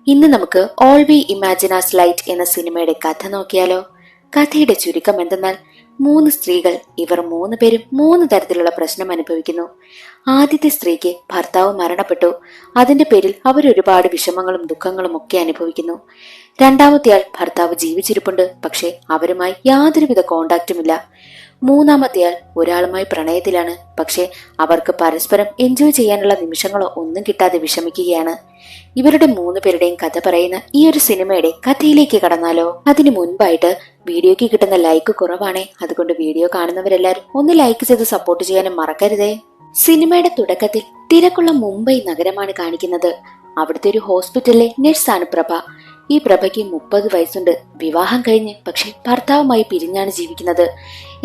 ഇന്ന് നമുക്ക് all we imagine as light എന്ന സിനിമയുടെ കഥ നോക്കിയാലോ. കഥയുടെ ചുരുക്കം എന്തെന്നാൽ, 3 സ്ത്രീകൾ, ഇവർ 3 പേരും 3 തരത്തിലുള്ള പ്രശ്നം അനുഭവിക്കുന്നു. ആദ്യത്തെ സ്ത്രീക്ക് ഭർത്താവ് മരണപ്പെട്ടു. അതിന്റെ പേരിൽ അവരൊരുപാട് വിഷമങ്ങളും ദുഃഖങ്ങളും ഒക്കെ അനുഭവിക്കുന്നു. രണ്ടാമത്തെയാൾ ഭർത്താവ് ജീവിച്ചിരിപ്പുണ്ട്, പക്ഷെ അവരുമായി യാതൊരുവിധ കോണ്ടാക്റ്റുമില്ല. മൂന്നാമത്തെയാൾ ഒരാളുമായി പ്രണയത്തിലാണ്, പക്ഷെ അവർക്ക് പരസ്പരം എൻജോയ് ചെയ്യാനുള്ള നിമിഷങ്ങളോ ഒന്നും കിട്ടാതെ വിഷമിക്കുകയാണ്. ഇവരുടെ 3 പേരുടെയും കഥ പറയുന്ന ഈ ഒരു സിനിമയുടെ കഥയിലേക്ക് കടന്നാലോ. അതിനു മുൻപായിട്ട് വീഡിയോക്ക് കിട്ടുന്ന ലൈക്ക് കുറവാണേ, അതുകൊണ്ട് വീഡിയോ കാണുന്നവരെല്ലാരും ഒന്ന് ലൈക്ക് ചെയ്ത് സപ്പോർട്ട് ചെയ്യാനും മറക്കരുതേ. സിനിമയുടെ തുടക്കത്തിൽ തിരക്കുള്ള മുംബൈ നഗരമാണ് കാണിക്കുന്നത്. അവിടുത്തെ ഒരു ഹോസ്പിറ്റലിലെ നഴ്സാണ് പ്രഭ. ഈ പ്രഭയ്ക്ക് 30 വയസ്സുണ്ട്. വിവാഹം കഴിഞ്ഞ് പക്ഷെ ഭർത്താവുമായി പിരിഞ്ഞാണ് ജീവിക്കുന്നത്.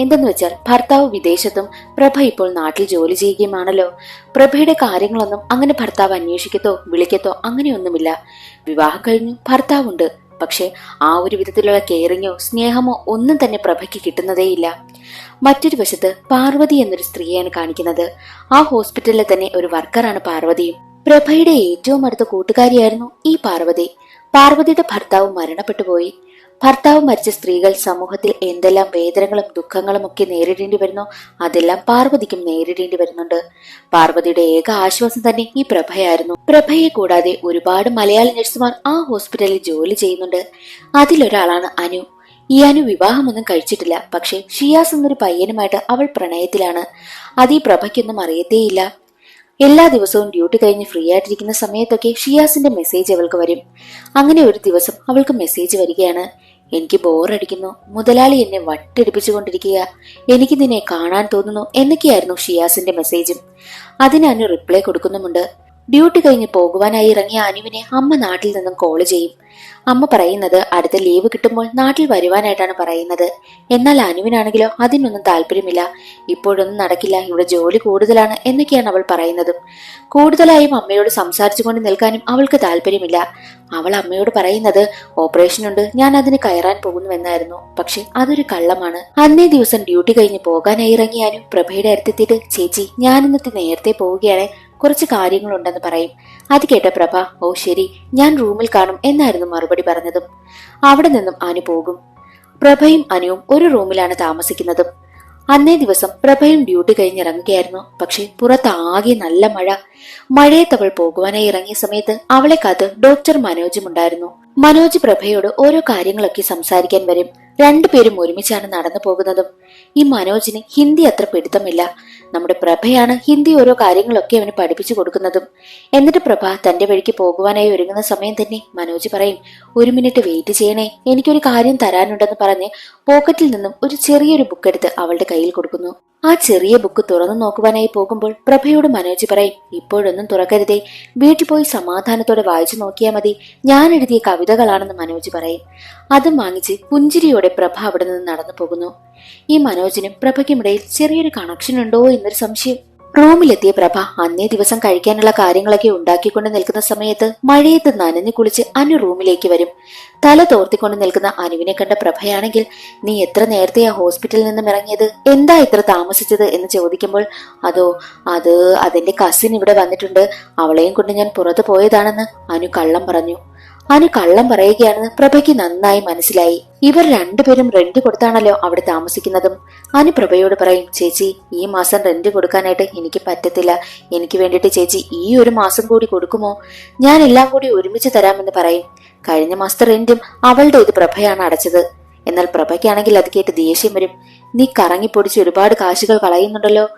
എന്തെന്ന് വെച്ചാൽ ഭർത്താവ് വിദേശത്തും പ്രഭ ഇപ്പോൾ നാട്ടിൽ ജോലി ചെയ്യുകയുമാണല്ലോ. പ്രഭയുടെ കാര്യങ്ങളൊന്നും അങ്ങനെ ഭർത്താവ് അന്വേഷിക്കത്തോ വിളിക്കത്തോ അങ്ങനെയൊന്നുമില്ല. വിവാഹം കഴിഞ്ഞു, ഭർത്താവുണ്ട്, പക്ഷെ ആ ഒരു വിധത്തിലുള്ള കെയറിങ്ങോ സ്നേഹമോ ഒന്നും തന്നെ പ്രഭയ്ക്ക് കിട്ടുന്നതേയില്ല. മറ്റൊരു വശത്ത് പാർവതി എന്നൊരു സ്ത്രീയാണ് കാണിക്കുന്നത്. ആ ഹോസ്പിറ്റലിലെ തന്നെ ഒരു വർക്കറാണ് പാർവതിയും. പ്രഭയുടെ ഏറ്റവും അടുത്ത കൂട്ടുകാരിയായിരുന്നു ഈ പാർവതി. പാർവതിയുടെ ഭർത്താവ് മരണപ്പെട്ടു പോയി. ഭർത്താവ് മരിച്ച സ്ത്രീകൾ സമൂഹത്തിൽ എന്തെല്ലാം വേദനകളും ദുഃഖങ്ങളും ഒക്കെ നേരിടേണ്ടി വരുന്നോ അതെല്ലാം പാർവതിക്കും നേരിടേണ്ടി വരുന്നുണ്ട്. പാർവതിയുടെ ഏക ആശ്വാസം തന്നെ ഈ പ്രഭയായിരുന്നു. പ്രഭയെ കൂടാതെ ഒരുപാട് മലയാളി നഴ്സുമാർ ആ ഹോസ്പിറ്റലിൽ ജോലി ചെയ്യുന്നുണ്ട്. അതിലൊരാളാണ് അനു. ഈ അനു വിവാഹമൊന്നും കഴിച്ചിട്ടില്ല, പക്ഷെ ഷിയാസ് എന്നൊരു പയ്യനുമായിട്ട് അവൾ പ്രണയത്തിലാണ്. അത് ഈ പ്രഭയ്ക്കൊന്നും അറിയത്തേയില്ല. എല്ലാ ദിവസവും ഡ്യൂട്ടി കഴിഞ്ഞ് ഫ്രീ ആയിട്ടിരിക്കുന്ന സമയത്തൊക്കെ ഷിയാസിന്റെ മെസ്സേജ് അവൾക്ക് വരും. അങ്ങനെ ഒരു ദിവസം അവൾക്ക് മെസ്സേജ് വരികയാണ്: എനിക്ക് ബോറടിക്കുന്നു, മുതലാളി എന്നെ വട്ടിടിപ്പിച്ചുകൊണ്ടിരിക്കുക, എനിക്ക് നിന്നെ കാണാൻ തോന്നുന്നു എന്നൊക്കെയായിരുന്നു ഷിയാസിന്റെ മെസ്സേജും. അതിന് അനു റിപ്ലൈ കൊടുക്കുന്നുമുണ്ട്. ഡ്യൂട്ടി കഴിഞ്ഞ് പോകുവാനായി ഇറങ്ങിയ അനുവിനെ അമ്മ നാട്ടിൽ നിന്നും കോള് ചെയ്യും. അമ്മ പറയുന്നത് അടുത്ത ലീവ് കിട്ടുമ്പോൾ നാട്ടിൽ വരുവാനായിട്ടാണ് പറയുന്നത്. എന്നാൽ അനുവിനാണെങ്കിലോ അതിനൊന്നും താല്പര്യമില്ല. ഇപ്പോഴൊന്നും നടക്കില്ല, ഇവിടെ ജോലി കൂടുതലാണ് എന്നൊക്കെയാണ് അവൾ പറയുന്നതും. കൂടുതലായും അമ്മയോട് സംസാരിച്ചുകൊണ്ട് നിൽക്കാനും അവൾക്ക് താല്പര്യമില്ല. അവൾ അമ്മയോട് പറയുന്നത് ഓപ്പറേഷൻ ഉണ്ട്, ഞാൻ അതിന് കയറാൻ പോകുന്നുവെന്നായിരുന്നു. പക്ഷെ അതൊരു കള്ളമാണ്. അന്നേ ദിവസം ഡ്യൂട്ടി കഴിഞ്ഞ് പോകാനായി ഇറങ്ങിയ അനു പ്രഭയുടെ അടുത്തെത്തിയിട്ട്, ചേച്ചി ഞാൻ ഇന്നത്തെ നേരത്തെ പോവുകയാണ്, കുറച്ച് കാര്യങ്ങളുണ്ടെന്ന് പറയും. അത് കേട്ട പ്രഭ, ഓ ശരി, ഞാൻ റൂമിൽ കാണും എന്നായിരുന്നു മറുപടി പറഞ്ഞതും. അവിടെ നിന്നും അനു പോകും. പ്രഭയും അനുവും ഒരു റൂമിലാണ് താമസിക്കുന്നതും. അന്നേ ദിവസം പ്രഭയും ഡ്യൂട്ടി കഴിഞ്ഞിറങ്ങുകയായിരുന്നു. പക്ഷെ പുറത്താകെ നല്ല മഴ. മഴയത്ത് അവൾ പോകുവാനായി ഇറങ്ങിയ സമയത്ത് അവളെ കാത്ത് ഡോക്ടർ മനോജും ഉണ്ടായിരുന്നു. മനോജ് പ്രഭയോട് ഓരോ കാര്യങ്ങളൊക്കെ സംസാരിക്കാൻ വരും. 2 പേരും ഒരുമിച്ചാണ് നടന്നു പോകുന്നതും. ഈ മനോജിന് ഹിന്ദി അത്ര പിടുത്തമില്ല. നമ്മുടെ പ്രഭയാണ് ഹിന്ദി ഓരോ കാര്യങ്ങളൊക്കെ അവന് പഠിപ്പിച്ചു കൊടുക്കുന്നതും. എന്നിട്ട് പ്രഭ തന്റെ വഴിക്ക് പോകുവാനായി ഒരുങ്ങുന്ന സമയം തന്നെ മനോജ് പറയും, 1 മിനിറ്റ് വെയിറ്റ് ചെയ്യണേ, എനിക്കൊരു കാര്യം തരാനുണ്ടെന്ന് പറഞ്ഞ് പോക്കറ്റിൽ നിന്നും ഒരു ചെറിയൊരു ബുക്ക് എടുത്ത് അവളുടെ കയ്യിൽ കൊടുക്കുന്നു. ആ ചെറിയ ബുക്ക് തുറന്നു നോക്കുവാനായി പോകുമ്പോൾ പ്രഭയോട് മനോജ് പറയും, ഇപ്പോഴൊന്നും തുറക്കരുതേ, വീട്ടിൽ പോയി സമാധാനത്തോടെ വായിച്ചു നോക്കിയാൽ മതി, ഞാൻ എഴുതിയ കവിതകളാണെന്ന് മനോജ് പറയും. അതും വാങ്ങിച്ച് പുഞ്ചിരിയോടെ പ്രഭ അവിടെ നിന്ന് നടന്നു പോകുന്നു. ഈ മനോജിനും പ്രഭയ്ക്കുമിടയിൽ ചെറിയൊരു കണക്ഷൻ ഉണ്ടോ എന്നൊരു സംശയം. റൂമിലെത്തിയ പ്രഭ അന്നേ ദിവസം കഴിക്കാനുള്ള കാര്യങ്ങളൊക്കെ ഉണ്ടാക്കിക്കൊണ്ട് നിൽക്കുന്ന സമയത്ത് മഴയത്ത് നനഞ്ഞു കുളിച്ച് അനു റൂമിലേക്ക് വരും. തല തോർത്തിക്കൊണ്ട് നിൽക്കുന്ന അനുവിനെ കണ്ട പ്രഭയാണെങ്കിൽ, നീ എത്ര നേരത്തെയാ ഹോസ്പിറ്റലിൽ നിന്നും ഇറങ്ങിയത്, എന്താ ഇത്ര താമസിച്ചത് എന്ന് ചോദിക്കുമ്പോൾ, അത് അതെന്റെ കസിൻ ഇവിടെ വന്നിട്ടുണ്ട്, അവളെയും കൊണ്ട് ഞാൻ പുറത്തു പോയതാണെന്ന് അനു കള്ളം പറഞ്ഞു. അനു കള്ളം പറയുകയാണെന്ന് പ്രഭയ്ക്ക് നന്നായി മനസ്സിലായി. ഇവർ 2 പേരും റെന്റ് കൊടുത്താണല്ലോ അവിടെ താമസിക്കുന്നതും. അനു പ്രഭയോട് പറയും, ചേച്ചി ഈ മാസം റെന്റ് കൊടുക്കാനായിട്ട് എനിക്ക് പറ്റത്തില്ല, എനിക്ക് വേണ്ടിയിട്ട് ചേച്ചി ഈ ഒരു മാസം കൂടി കൊടുക്കുമോ, ഞാൻ എല്ലാം കൂടി ഒരുമിച്ച് തരാമെന്ന് പറയും. കഴിഞ്ഞ മാസത്തെ റെന്റും അവളുടെ ഇത് പ്രഭയാണ് അടച്ചത്. എന്നാൽ പ്രഭയ്ക്കാണെങ്കിൽ അത് കേട്ട് ദേഷ്യം വരും. നീ കറങ്ങിപ്പൊടിച്ച് ഒരുപാട് കാശുകൾ കളയുന്നുണ്ടല്ലോ,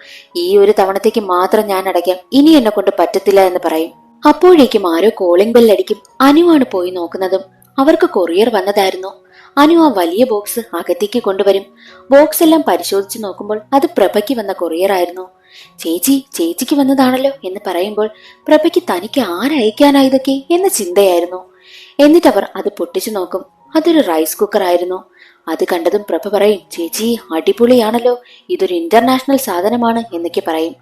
ഈ ഒരു തവണത്തേക്ക് മാത്രം ഞാൻ അടയ്ക്കാം, ഇനി എന്നെ കൊണ്ട് പറ്റത്തില്ല എന്ന് പറയും. അപ്പോഴേക്കും ആരോ കോളിംഗ് ബെല്ലടിക്കും. അനുവാണ് പോയി നോക്കുന്നതും. അവർക്ക് കൊറിയർ വന്നതായിരുന്നു. അനു ആ വലിയ ബോക്സ് അകത്തേക്ക് കൊണ്ടുവരും. ബോക്സ് എല്ലാം പരിശോധിച്ച് നോക്കുമ്പോൾ അത് പ്രഭയ്ക്ക് വന്ന കൊറിയർ ആയിരുന്നു. ചേച്ചിക്ക് വന്നതാണല്ലോ എന്ന് പറയുമ്പോൾ പ്രഭയ്ക്ക് തനിക്ക് ആരയക്കാനായതൊക്കെ എന്ന ചിന്തയായിരുന്നു. എന്നിട്ട് അവർ അത് പൊട്ടിച്ചു നോക്കും. അതൊരു റൈസ് കുക്കർ ആയിരുന്നു. അത് കണ്ടതും പ്രഭ പറയും, ചേച്ചി അടിപൊളിയാണല്ലോ, ഇതൊരു ഇന്റർനാഷണൽ സാധനമാണ് എന്നൊക്കെ പറയും.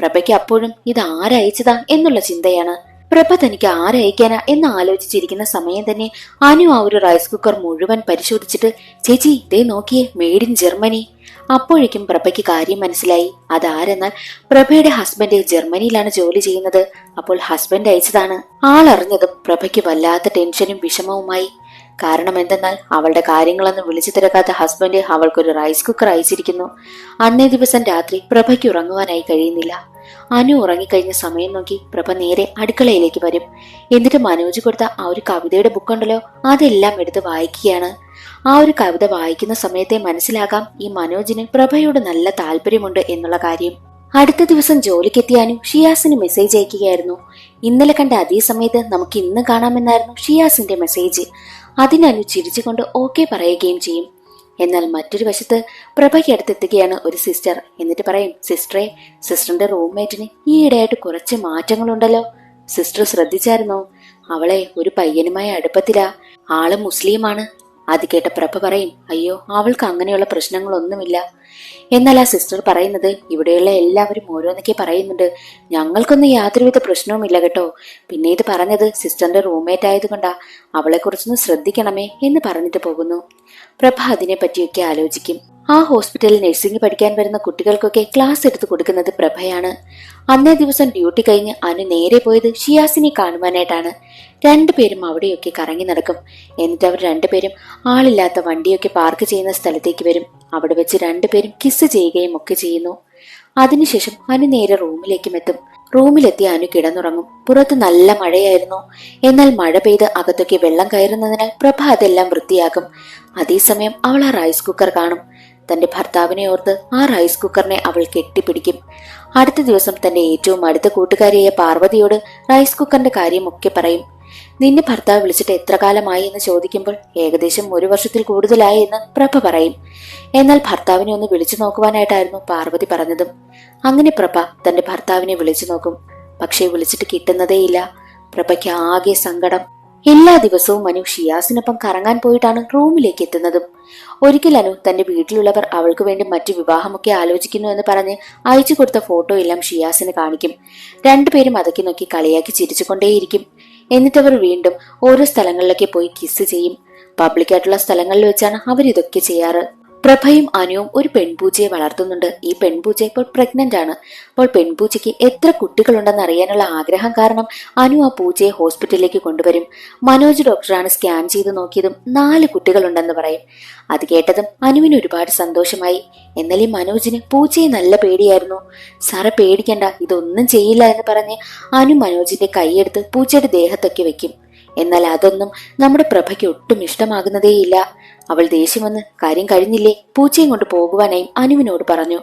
പ്രഭയ്ക്ക് അപ്പോഴും ഇത് ആരയച്ചതാ എന്നുള്ള ചിന്തയാണ്. പ്രഭ തനിക്ക് ആരയക്കാനാ എന്ന് ആലോചിച്ചിരിക്കുന്ന സമയം തന്നെ അനു ആ ഒരു റൈസ് കുക്കർ മുഴുവൻ പരിശോധിച്ചിട്ട്, ചേച്ചി ദേ നോക്കിയേ, മെയ്ഡ് ഇൻ ജർമ്മനി, അപ്പോഴേക്കും പ്രഭയ്ക്ക് കാര്യം മനസ്സിലായി. അതാരെന്നാൽ പ്രഭയുടെ ഹസ്ബൻഡ് ജർമ്മനിയിലാണ് ജോലി ചെയ്യുന്നത്. അപ്പോൾ ഹസ്ബൻഡ് അയച്ചതാണ്. ആളറിഞ്ഞതും പ്രഭയ്ക്ക് വല്ലാത്ത ടെൻഷനും വിഷമവുമായി. കാരണം എന്തെന്നാൽ അവളുടെ കാര്യങ്ങളൊന്നും വിളിച്ചു തിരക്കാത്ത ഹസ്ബൻഡ് അവൾക്കൊരു റൈസ് കുക്കർ അയച്ചിരിക്കുന്നു. അന്നേ ദിവസം രാത്രി പ്രഭയ്ക്ക് ഉറങ്ങുവാനായി കഴിയുന്നില്ല. അനു ഉറങ്ങിക്കഴിഞ്ഞ സമയം നോക്കി പ്രഭ നേരെ അടുക്കളയിലേക്ക് വരും. എന്നിട്ട് മനോജ് കൊടുത്ത ആ ഒരു കവിതയുടെ ബുക്കുണ്ടല്ലോ, അതെല്ലാം എടുത്ത് വായിക്കുകയാണ്. ആ ഒരു കവിത വായിക്കുന്ന സമയത്തെ മനസ്സിലാകാം ഈ മനോജിന് പ്രഭയോട് നല്ല താല്പര്യമുണ്ട് എന്നുള്ള കാര്യം. അടുത്ത ദിവസം ജോലിക്കെത്തിയ അനു ഷിയാസിന് മെസ്സേജ് അയക്കുകയായിരുന്നു. ഇന്നലെ കണ്ട അതേ സമയത്ത് നമുക്ക് ഇന്ന് കാണാമെന്നായിരുന്നു ഷിയാസിന്റെ മെസ്സേജ്. അതിനു ചിരിച്ചുകൊണ്ട് ഓക്കെ പറയുകയും ചെയ്യും. എന്നാൽ മറ്റൊരു വശത്ത് പ്രഭയ്ക്ക് അടുത്തെത്തുകയാണ് ഒരു സിസ്റ്റർ. എന്നിട്ട് പറയും, സിസ്റ്ററെ, സിസ്റ്ററിന്റെ റൂംമേറ്റിന് ഈയിടെയായിട്ട് കുറച്ച് മാറ്റങ്ങളുണ്ടല്ലോ. സിസ്റ്റർ ശ്രദ്ധിച്ചായിരുന്നോ? അവളെ ഒരു പയ്യനുമായി അടുപ്പത്തിലാ. ആള് മുസ്ലിമാണ്. അത് കേട്ട പ്രഭ പറയും, അയ്യോ, അവൾക്ക് അങ്ങനെയുള്ള പ്രശ്നങ്ങളൊന്നുമില്ല. എന്നാൽ ആ സിസ്റ്റർ പറയുന്നത്, ഇവിടെയുള്ള എല്ലാവരും ഓരോന്നൊക്കെ പറയുന്നുണ്ട്, ഞങ്ങൾക്കൊന്നും യാതൊരുവിധ പ്രശ്നവുമില്ല കേട്ടോ. പിന്നെ ഇത് പറഞ്ഞത് സിസ്റ്ററിന്റെ റൂംമേറ്റ് ആയതുകൊണ്ടാ, അവളെ കുറിച്ചൊന്ന് ശ്രദ്ധിക്കണമേ എന്ന് പറഞ്ഞിട്ട് പോകുന്നു. പ്രഭ അതിനെ പറ്റിയൊക്കെ ആലോചിക്കും. ആ ഹോസ്പിറ്റലിൽ നഴ്സിംഗ് പഠിക്കാൻ വരുന്ന കുട്ടികൾക്കൊക്കെ ക്ലാസ് എടുത്തു കൊടുക്കുന്നത് പ്രഭയാണ്. അന്നേ ദിവസം ഡ്യൂട്ടി കഴിഞ്ഞ് അനു നേരെ പോയത് ഷിയാസിനെ കാണുവാനായിട്ടാണ്. രണ്ടുപേരും അവിടെയൊക്കെ കറങ്ങി നടക്കും. എന്നിട്ട് അവർ രണ്ടുപേരും ആളില്ലാത്ത വണ്ടിയൊക്കെ പാർക്ക് ചെയ്യുന്ന സ്ഥലത്തേക്ക് വരും. അവിടെ വെച്ച് രണ്ടുപേരും കിസ് ചെയ്യുകയും ഒക്കെ ചെയ്യുന്നു. അതിനുശേഷം അനു നേരെ റൂമിലേക്കും എത്തും. റൂമിലെത്തി അനു കിടന്നുറങ്ങും. പുറത്ത് നല്ല മഴയായിരുന്നു. എന്നാൽ മഴ പെയ്ത് അകത്തൊക്കെ വെള്ളം കയറുന്നതിനാൽ പ്രഭ അതെല്ലാം വൃത്തിയാക്കും. അതേസമയം അവൾ ആ റൈസ് കുക്കർ കാണും. തന്റെ ഭർത്താവിനെ ഓർത്ത് ആ റൈസ് കുക്കറിനെ അവൾ കെട്ടിപ്പിടിക്കും. അടുത്ത ദിവസം തന്റെ ഏറ്റവും അടുത്ത കൂട്ടുകാരിയായ പാർവതിയോട് റൈസ് കുക്കറിന്റെ കാര്യമൊക്കെ പറയും. നിന്നെ ഭർത്താവ് വിളിച്ചിട്ട് എത്ര കാലമായി എന്ന് ചോദിക്കുമ്പോൾ ഏകദേശം 1 വർഷത്തിൽ കൂടുതലായി എന്ന് പ്രഭ പറയും. എന്നാൽ ഭർത്താവിനെ ഒന്ന് വിളിച്ചു നോക്കുവാനായിട്ടായിരുന്നു പാർവതി പറഞ്ഞതും. അങ്ങനെ പ്രഭ തന്റെ ഭർത്താവിനെ വിളിച്ചു നോക്കും. പക്ഷേ വിളിച്ചിട്ട് കിട്ടുന്നതേയില്ല. പ്രഭയ്ക്ക് ആകെ സങ്കടം. എല്ലാ ദിവസവും അനു ഷിയാസിനൊപ്പം കറങ്ങാൻ പോയിട്ടാണ് റൂമിലേക്ക് എത്തുന്നതും. ഒരിക്കൽ അനു തന്റെ വീട്ടിലുള്ളവർ അവൾക്ക് വേണ്ടി മറ്റു വിവാഹമൊക്കെ ആലോചിക്കുന്നു എന്ന് പറഞ്ഞ് അയച്ചു കൊടുത്ത ഫോട്ടോ എല്ലാം ഷിയാസിന് കാണിക്കും. രണ്ടുപേരും അതൊക്കെ നോക്കി കളിയാക്കി ചിരിച്ചുകൊണ്ടേയിരിക്കും. എന്നിട്ടവർ വീണ്ടും ഓരോ സ്ഥലങ്ങളിലൊക്കെ പോയി കിസ് ചെയ്യും. പബ്ലിക്കായിട്ടുള്ള സ്ഥലങ്ങളിൽ വെച്ചാണ് അവരിതൊക്കെ ചെയ്യാറ്. പ്രഭയും അനുവും ഒരു പെൺപൂച്ചയെ വളർത്തുന്നുണ്ട്. ഈ പെൺപൂച്ച ഇപ്പോൾ പ്രഗ്നന്റ് ആണ്. അപ്പോൾ പെൺപൂച്ചയ്ക്ക് എത്ര കുട്ടികളുണ്ടെന്ന് അറിയാനുള്ള ആഗ്രഹം കാരണം അനു ആ പൂച്ചയെ ഹോസ്പിറ്റലിലേക്ക് കൊണ്ടുവരും. മനോജ് ഡോക്ടറാണ് സ്കാൻ ചെയ്ത് നോക്കിയതും 4 കുട്ടികളുണ്ടെന്ന് പറയും. അത് കേട്ടതും അനുവിന് ഒരുപാട് സന്തോഷമായി. എന്നാൽ ഈ മനോജിന് പൂച്ചയെ നല്ല പേടിയായിരുന്നു. സാറെ പേടിക്കണ്ട, ഇതൊന്നും ചെയ്യില്ല എന്ന് പറഞ്ഞ് അനു മനോജിന്റെ കൈയെടുത്ത് പൂച്ചയുടെ ദേഹത്തൊക്കെ വെക്കും. എന്നാൽ അതൊന്നും നമ്മുടെ പ്രഭയ്ക്ക് ഒട്ടും ഇഷ്ടമാകുന്നതേയില്ല. അവൾ ദേഷ്യം വന്ന് കാര്യം കഴിഞ്ഞില്ലേ, പൂച്ചയും കൊണ്ട് പോകുവാനായി അനുവിനോട് പറഞ്ഞു.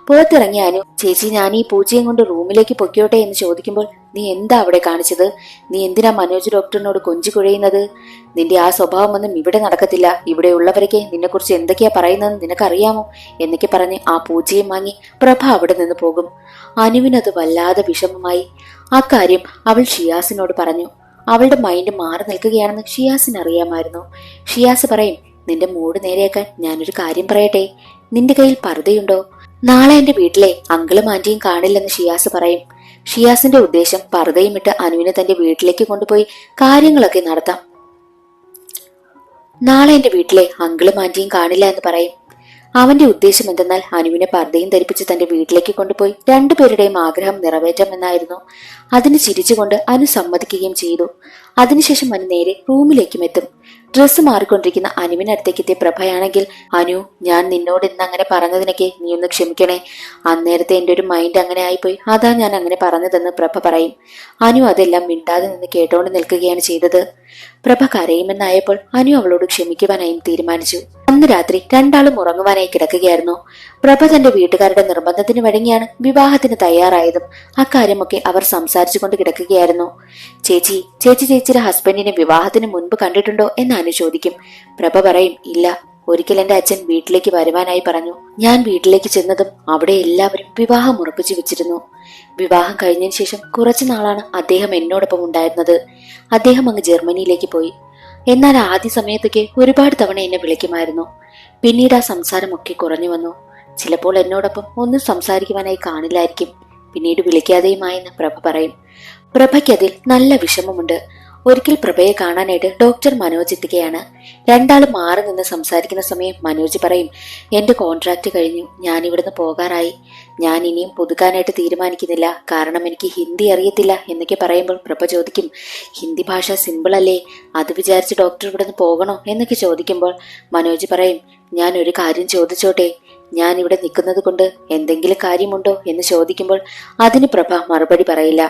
പുറത്തിറങ്ങിയ അനു, ചേച്ചി, ഞാൻ ഈ പൂച്ചയും കൊണ്ട് റൂമിലേക്ക് പൊയ്ക്കോട്ടെ എന്ന് ചോദിക്കുമ്പോൾ, നീ എന്താ അവിടെ കാണിച്ചത്? നീ എന്തിനാ മനോജ് ഡോക്ടറിനോട് കൊഞ്ചി കുഴയുന്നത്? നിന്റെ ആ സ്വഭാവമൊന്നും ഇവിടെ നടക്കത്തില്ല. ഇവിടെ ഉള്ളവരൊക്കെ നിന്നെക്കുറിച്ച് എന്തൊക്കെയാ പറയുന്നതെന്ന് നിനക്കറിയാമോ എന്നൊക്കെ പറഞ്ഞ് ആ പൂച്ചയും വാങ്ങി പ്രഭ അവിടെ നിന്ന് പോകും. അനുവിനത് വല്ലാതെ വിഷമമായി. ആ കാര്യം അവൾ ഷിയാസിനോട് പറഞ്ഞു. അവളുടെ മൈൻഡ് മാറി നിൽക്കുകയാണെന്ന് ഷിയാസിന് അറിയാമായിരുന്നു. ഷിയാസ് പറയും, നിന്റെ മൂഡ് നേരെയാക്കാൻ ഞാനൊരു കാര്യം പറയട്ടെ. നിന്റെ കയ്യിൽ പർദ്ദയുണ്ടോ? നാളെ എന്റെ വീട്ടിലെ അങ്കിളും ആന്റിയും കാണില്ലെന്ന് ഷിയാസ് പറയും. ഷിയാസിന്റെ ഉദ്ദേശം പർദ്ദയും ഇട്ട് അനുവിനെ തന്റെ വീട്ടിലേക്ക് കൊണ്ടുപോയി കാര്യങ്ങളൊക്കെ നടത്താം. നാളെ എന്റെ വീട്ടിലെ അങ്കിളും ആന്റിയും കാണില്ല എന്ന് പറയും. അവന്റെ ഉദ്ദേശം എന്തെന്നാൽ അനുവിനെ പർദ്ദയും ധരിപ്പിച്ച് തന്റെ വീട്ടിലേക്ക് കൊണ്ടുപോയി രണ്ടുപേരുടെയും ആഗ്രഹം നിറവേറ്റാമെന്നായിരുന്നു. അതിന് ചിരിച്ചുകൊണ്ട് അനു സമ്മതിക്കുകയും ചെയ്തു. അതിനുശേഷം അനു നേരെ റൂമിലേക്കും എത്തും. ഡ്രസ്സ് മാറിക്കൊണ്ടിരിക്കുന്ന അനുവിനടുത്തേക്ക് എത്തിയ പ്രഭയാണെങ്കിൽ, അനു, ഞാൻ നിന്നോട് ഇന്ന് അങ്ങനെ പറഞ്ഞതിനൊക്കെ നീ ഒന്ന് ക്ഷമിക്കണേ. അന്നേരത്തെ എന്റെ ഒരു മൈൻഡ് അങ്ങനെ ആയിപ്പോയി, അതാ ഞാൻ അങ്ങനെ പറഞ്ഞതെന്ന് പ്രഭ പറയും. അനു അതെല്ലാം മിണ്ടാതെ നിന്ന് കേട്ടോണ്ട് നിൽക്കുകയാണ് ചെയ്തത്. പ്രഭ കരയുമെന്നായപ്പോൾ അനു അവളോട് ക്ഷമിക്കുവാനായും തീരുമാനിച്ചു. അന്ന് രാത്രി രണ്ടാളും ഉറങ്ങുവാനായി കിടക്കുകയായിരുന്നു. പ്രഭ തന്റെ വീട്ടുകാരുടെ നിർബന്ധത്തിന് വഴങ്ങിയാണ് വിവാഹത്തിന് തയ്യാറായതും. അക്കാര്യമൊക്കെ അവർ സംസാരിച്ചുകൊണ്ട് കിടക്കുകയായിരുന്നു. ചേച്ചി, ചേച്ചിയുടെ ഹസ്ബൻഡിനെ വിവാഹത്തിന് മുൻപ് കണ്ടിട്ടുണ്ടോ എന്ന് അനു ചോദിക്കും. പ്രഭ പറയും, ഇല്ല. ഒരിക്കൽ എന്റെ അച്ഛൻ വീട്ടിലേക്ക് വരുവാനായി പറഞ്ഞു. ഞാൻ വീട്ടിലേക്ക് ചെന്നതും അവിടെ എല്ലാവരും വിവാഹം ഉറപ്പിച്ചു വെച്ചിരുന്നു. വിവാഹം കഴിഞ്ഞതിന് ശേഷം കുറച്ചു നാളാണ് അദ്ദേഹം എന്നോടൊപ്പം ഉണ്ടായിരുന്നത്. അദ്ദേഹം അങ്ങ് ജർമ്മനിയിലേക്ക് പോയി. എന്നാൽ ആദ്യ സമയത്തൊക്കെ ഒരുപാട് തവണ എന്നെ വിളിക്കുമായിരുന്നു. പിന്നീട് ആ സംസാരമൊക്കെ കുറഞ്ഞു വന്നു. ചിലപ്പോൾ എന്നോടൊപ്പം ഒന്നും സംസാരിക്കുവാനായി കാണില്ലായിരിക്കും. പിന്നീട് വിളിക്കാതെയുമായെന്ന് പ്രഭ പറയും. പ്രഭയ്ക്കതിൽ നല്ല വിഷമമുണ്ട്. ഒരിക്കൽ പ്രഭയെ കാണാനായിട്ട് ഡോക്ടർ മനോജ് എത്തുകയാണ്. രണ്ടാളും മാറി നിന്ന് സംസാരിക്കുന്ന സമയം മനോജ് പറയും, എന്റെ കോൺട്രാക്ട് കഴിഞ്ഞു, ഞാൻ ഇവിടുന്ന് പോകാറായി. ഞാൻ ഇനിയും പുതുക്കാനായിട്ട് തീരുമാനിക്കുന്നില്ല, കാരണം എനിക്ക് ഹിന്ദി അറിയത്തില്ല എന്നൊക്കെ പറയുമ്പോൾ പ്രഭ ചോദിക്കും, ഹിന്ദി ഭാഷ സിമ്പിൾ അല്ലേ, അത് വിചാരിച്ച് ഡോക്ടർ ഇവിടുന്ന് പോകണോ എന്നൊക്കെ ചോദിക്കുമ്പോൾ മനോജ് പറയും, ഞാൻ ഒരു കാര്യം ചോദിച്ചോട്ടെ, ഞാൻ ഇവിടെ നിൽക്കുന്നത് കൊണ്ട് എന്തെങ്കിലും കാര്യമുണ്ടോ എന്ന് ചോദിക്കുമ്പോൾ അതിന് പ്രഭ മറുപടി പറയില്ല.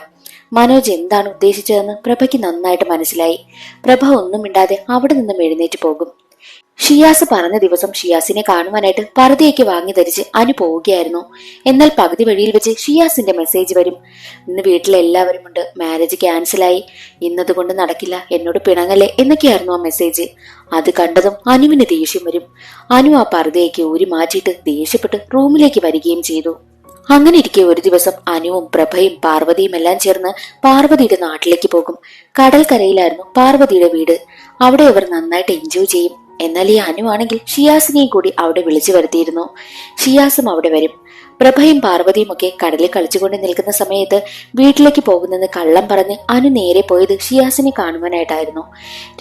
മനോജ് എന്താണ് ഉദ്ദേശിച്ചതെന്ന് പ്രഭയ്ക്ക് നന്നായിട്ട് മനസ്സിലായി. പ്രഭ ഒന്നും മിണ്ടാതെ അവിടെ നിന്നും എഴുന്നേറ്റ് പോകും. ഷിയാസ് പറഞ്ഞ ദിവസം ഷിയാസിനെ കാണുവാനായിട്ട് പർദ്ദയൊക്കെ വാങ്ങി ധരിച്ച് അനു പോവുകയായിരുന്നു. എന്നാൽ പകുതി വഴിയിൽ വെച്ച് ഷിയാസിന്റെ മെസ്സേജ് വരും, ഇന്ന് വീട്ടിലെല്ലാവരും ഉണ്ട്, മാരേജ് ക്യാൻസലായി, ഇന്നതുകൊണ്ട് നടക്കില്ല, എന്നോട് പിണങ്ങല്ലേ എന്നൊക്കെയായിരുന്നു ആ മെസ്സേജ്. അത് കണ്ടതും അനുവിന് ദേഷ്യം വരും. അനു ആ പർദ്ദയൊക്കെ ഊരി മാറ്റിയിട്ട് ദേഷ്യപ്പെട്ട് റൂമിലേക്ക് വരികയും ചെയ്തു. അങ്ങനെ ഇരിക്കെ ഒരു ദിവസം അനുവും പ്രഭയും പാർവതിയും എല്ലാം ചേർന്ന് പാർവതിയുടെ നാട്ടിലേക്ക് പോകും. കടൽക്കരയിലായിരുന്നു പാർവതിയുടെ വീട്. അവിടെ അവർ നന്നായിട്ട് എൻജോയ് ചെയ്യും. എന്നാൽ ഈ അനു ആണെങ്കിൽ ഷിയാസിനെയും കൂടി അവിടെ വിളിച്ചു വരുത്തിയിരുന്നു. ഷിയാസും അവിടെ വരും. പ്രഭയും പാർവതിയും ഒക്കെ കടലിൽ കളിച്ചുകൊണ്ട് നിൽക്കുന്ന സമയത്ത് വീട്ടിലേക്ക് പോകുന്നെന്ന് കള്ളം പറഞ്ഞ് അനു നേരെ പോയത് ഷിയാസിനെ കാണുവാനായിട്ടായിരുന്നു.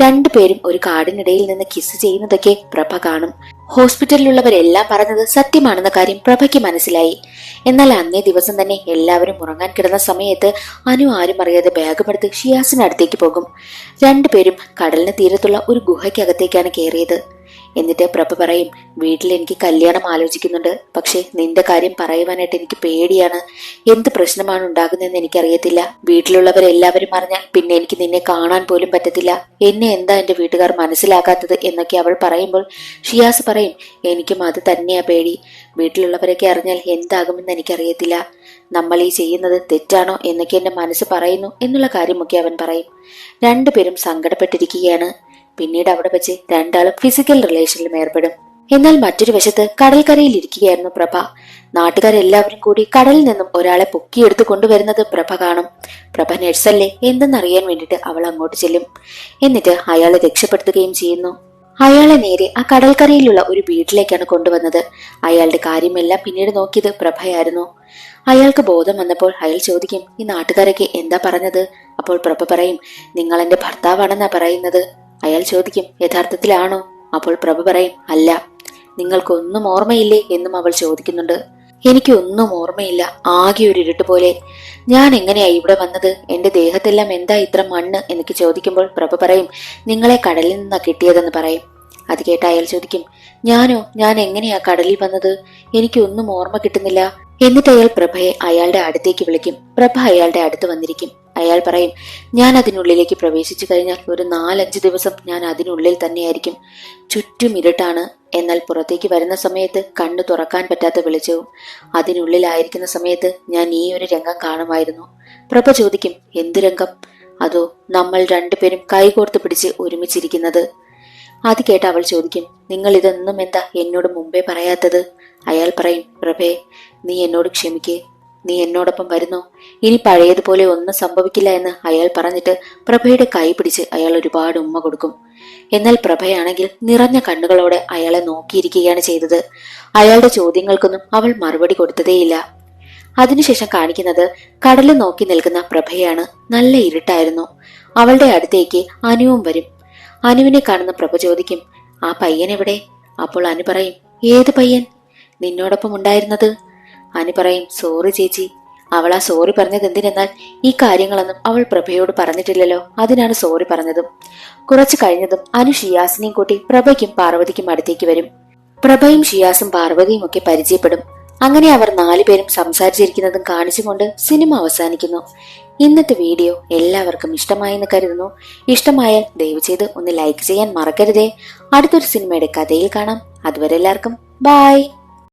രണ്ടുപേരും ഒരു കാടിനിടയിൽ നിന്ന് കിസ് ചെയ്യുന്നതൊക്കെ പ്രഭ കാണും. ഹോസ്പിറ്റലിലുള്ളവരെല്ലാം പറഞ്ഞത് സത്യമാണെന്ന കാര്യം പ്രഭയ്ക്ക് മനസ്സിലായി. എന്നാൽ അന്നേ ദിവസം തന്നെ എല്ലാവരും ഉറങ്ങാൻ കിടന്ന സമയത്ത് അനു ആരും അറിയാതെ ബാഗുമെടുത്ത് ഷിയാസിനടുത്തേക്ക് പോകും. രണ്ടുപേരും കടലിന് തീരത്തുള്ള ഒരു ഗുഹയ്ക്കകത്തേക്കാണ് കയറിയത്. എന്നിട്ട് പ്രഭ പറയും, വീട്ടിൽ എനിക്ക് കല്യാണം ആലോചിക്കുന്നുണ്ട്, പക്ഷെ നിന്റെ കാര്യം പറയുവാനായിട്ട് എനിക്ക് പേടിയാണ്. എന്ത് പ്രശ്നമാണ് ഉണ്ടാകുന്നതെന്ന് എനിക്കറിയത്തില്ല. വീട്ടിലുള്ളവരെല്ലാവരും അറിഞ്ഞാൽ പിന്നെ എനിക്ക് നിന്നെ കാണാൻ പോലും പറ്റത്തില്ല. എന്നെ എന്താ എന്റെ വീട്ടുകാർ മനസ്സിലാക്കാത്തത് എന്നൊക്കെ അവൾ പറയുമ്പോൾ ഷിയാസ് പറയും, എനിക്കും അത് തന്നെയാ പേടി. വീട്ടിലുള്ളവരൊക്കെ അറിഞ്ഞാൽ എന്താകുമെന്ന് എനിക്കറിയത്തില്ല. നമ്മൾ ഈ ചെയ്യുന്നത് തെറ്റാണോ എന്നൊക്കെ എന്റെ മനസ്സ് പറയുന്നു എന്നുള്ള കാര്യമൊക്കെ അവൻ പറയും. രണ്ടുപേരും സങ്കടപ്പെട്ടിരിക്കുകയാണ്. പിന്നീട് അവിടെ വെച്ച് രണ്ടാളും ഫിസിക്കൽ റിലേഷനിലും ഏർപ്പെടും. എന്നാൽ മറ്റൊരു വശത്ത് കടൽക്കരയിൽ ഇരിക്കുകയായിരുന്നു പ്രഭ. നാട്ടുകാരെല്ലാവരും കൂടി കടലിൽ നിന്നും ഒരാളെ പൊക്കിയെടുത്ത് കൊണ്ടുവരുന്നത് പ്രഭ കാണും. പ്രഭ നഴ്സല്ലേ എന്തെന്നറിയാൻ വേണ്ടിയിട്ട് അവൾ അങ്ങോട്ട് ചെല്ലും. എന്നിട്ട് അയാളെ രക്ഷപ്പെടുത്തുകയും ചെയ്യുന്നു. അയാളെ നേരെ ആ കടൽക്കരയിലുള്ള ഒരു വീട്ടിലേക്കാണ് കൊണ്ടുവന്നത്. അയാളുടെ കാര്യമെല്ലാം പിന്നീട് നോക്കിയത് പ്രഭയായിരുന്നു. അയാൾക്ക് ബോധം വന്നപ്പോൾ അയാൾ ചോദിക്കും, ഈ നാട്ടുകാരൊക്കെ എന്താ പറഞ്ഞത്? അപ്പോൾ പ്രഭ പറയും, നിങ്ങൾ എന്റെ ഭർത്താവാണെന്നാ പറയുന്നത്. അയാൾ ചോദിക്കും, യഥാർത്ഥത്തിലാണോ? അപ്പോൾ പ്രഭ പറയും, അല്ല. നിങ്ങൾക്കൊന്നും ഓർമ്മയില്ലേ എന്നും അവൾ ചോദിക്കുന്നുണ്ട്. എനിക്കൊന്നും ഓർമ്മയില്ല, ആകെ ഒരു ഇരുട്ട് പോലെ. ഞാൻ എങ്ങനെയാ ഇവിടെ വന്നത്? എന്റെ ദേഹത്തെല്ലാം എന്താ ഇത്ര മണ്ണ് എന്നൊക്കെ ചോദിക്കുമ്പോൾ പ്രഭ പറയും, നിങ്ങളെ കടലിൽ നിന്നാ കിട്ടിയതെന്ന് പറയും. അത് കേട്ട അയാൾ ചോദിക്കും, ഞാനോ? ഞാൻ എങ്ങനെയാ കടലിൽ വന്നത്? എനിക്കൊന്നും ഓർമ്മ കിട്ടുന്നില്ല. എന്നിട്ട് അയാൾ പ്രഭയെ അയാളുടെ അടുത്തേക്ക് വിളിക്കും. പ്രഭ അയാളുടെ അടുത്ത് വന്നിരിക്കും. അയാൾ പറയും, ഞാൻ അതിനുള്ളിലേക്ക് പ്രവേശിച്ചു കഴിഞ്ഞാൽ ഒരു 4-5 ദിവസം ഞാൻ അതിനുള്ളിൽ തന്നെയായിരിക്കും. ചുറ്റും ഇരുട്ടാണ്. എന്നാൽ പുറത്തേക്ക് വരുന്ന സമയത്ത് കണ്ണു തുറക്കാൻ പറ്റാത്ത വെളിച്ചവും. അതിനുള്ളിലായിരിക്കുന്ന സമയത്ത് ഞാൻ ഈ ഒരു രംഗം കാണുമായിരുന്നു. പ്രഭ ചോദിക്കും, എന്ത് രംഗം? അതോ നമ്മൾ രണ്ടുപേരും കൈകോർത്ത് പിടിച്ച് ഒരുമിച്ചിരിക്കുന്നത്. അത് കേട്ട അവൾ ചോദിക്കും, നിങ്ങൾ ഇതൊന്നും എന്താ എന്നോട് മുമ്പേ പറയാത്തത്? അയാൾ പറയും, പ്രഭേ, നീ എന്നോട് ക്ഷമിക്കേ, നീ എന്നോടൊപ്പം വരുന്നോ? ഇനി പഴയതുപോലെ ഒന്നും സംഭവിക്കില്ല എന്ന് അയാൾ പറഞ്ഞിട്ട് പ്രഭയുടെ കൈ പിടിച്ച് അയാൾ ഒരുപാട് ഉമ്മ കൊടുക്കും. എന്നാൽ പ്രഭയാണെങ്കിൽ നിറഞ്ഞ കണ്ണുകളോടെ അയാളെ നോക്കിയിരിക്കുകയാണ് ചെയ്തത്. അയാളുടെ ചോദ്യങ്ങൾക്കൊന്നും അവൾ മറുപടി കൊടുത്തതേയില്ല. അതിനുശേഷം കാണിക്കുന്നത് കടല് നോക്കി നിൽക്കുന്ന പ്രഭയാണ്. നല്ല ഇരുട്ടായിരുന്നു. അവളുടെ അടുത്തേക്ക് അനുവും വരും. അനുവിനെ കാണുന്ന പ്രഭ ചോദിക്കും, ആ പയ്യൻ എവിടെ? അപ്പോൾ അനു പറയും, ഏത് പയ്യൻ? നിന്നോടൊപ്പം ഉണ്ടായിരുന്നത്. അനു പറയും, സോറി ചേച്ചി. അവൾ ആ സോറി പറഞ്ഞത് എന്തിനെന്നാൽ ഈ കാര്യങ്ങളൊന്നും അവൾ പ്രഭയോട് പറഞ്ഞിട്ടില്ലല്ലോ, അതിനാണ് സോറി പറഞ്ഞതും. കുറച്ചു കഴിഞ്ഞതും അനു ഷിയാസിനെയും കൂട്ടി പ്രഭയ്ക്കും പാർവതിക്കും അടുത്തേക്ക് വരും. പ്രഭയും ഷിയാസും പാർവതിയും ഒക്കെ പരിചയപ്പെടും. അങ്ങനെ അവർ 4 പേരും സംസാരിച്ചിരിക്കുന്നതും കാണിച്ചുകൊണ്ട് സിനിമ അവസാനിക്കുന്നു. ഇന്നത്തെ വീഡിയോ എല്ലാവർക്കും ഇഷ്ടമായെന്ന് കരുതുന്നു. ഇഷ്ടമായാൽ ദയവ് ചെയ്ത് ഒന്ന് ലൈക്ക് ചെയ്യാൻ മറക്കരുതേ. അടുത്തൊരു സിനിമയുടെ കഥയിൽ കാണാം. അതുവരെ എല്ലാവർക്കും ബൈ.